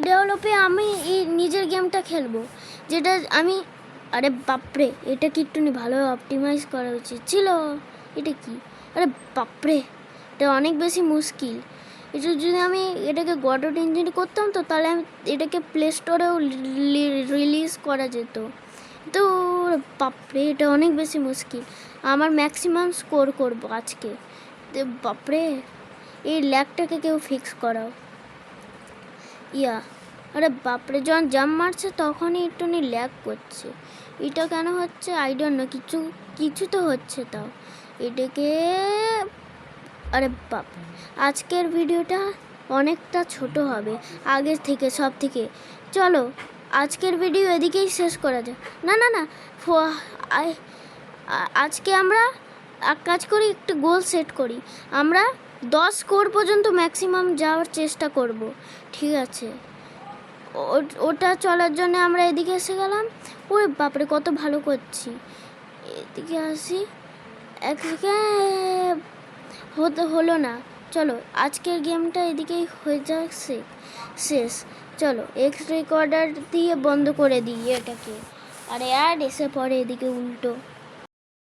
ডেভেলপে আমি এই নিজের গেমটা খেলবো, যেটা আমি, আরে বাপরে, এটা কি একটু ভালোভাবে অপটিমাইজ করা উচিত ছিল। এটা কি, আরে বাপরে, এটা অনেক বেশি মুশকিল। এটা যদি আমি এটাকে গডড ইঞ্জিন করতাম তো তাহলে আমি এটাকে প্লে স্টোরেও রিলিজ করা যেত। তো বাপরে, এটা অনেক বেশি মুশকিল। আমার ম্যাক্সিমাম স্কোর করবো আজকে। বাপরে, এই ল্যাগটাকে কেউ ফিক্স করাও। আরে বাপরে, যখন জাম্প মারছে তখনই একটু ল্যাগ করছে। এটা কেন হচ্ছে আই ডোন্ট নো। কিছু তো হচ্ছে। তাও এটাকে, আরে বাপ, আজকের ভিডিওটা অনেকটা ছোট হবে আগের থেকে, সব থেকে। চলো আজকের ভিডিও এদিকেই শেষ করা যায়। না না না, আজকে আমরা এক কাজ করি, একটু গোল সেট করি। আমরা 10 স্কোর পর্যন্ত ম্যাক্সিমাম যাওয়ার চেষ্টা করব, ঠিক আছে? ওটা চলার জন্য আমরা এদিকে এসে গেলাম। ওরে বাপরে, কত ভালো করছি। এদিকে আসি, একদিকে হলো না। চলো আজকের গেমটা এদিকেই হয়ে যাচ্ছে শেষ। চলো এক্স রেকর্ডার দিয়ে বন্ধ করে দিই এটাকে। আরে আর এসে পড়ে এদিকে উল্টো।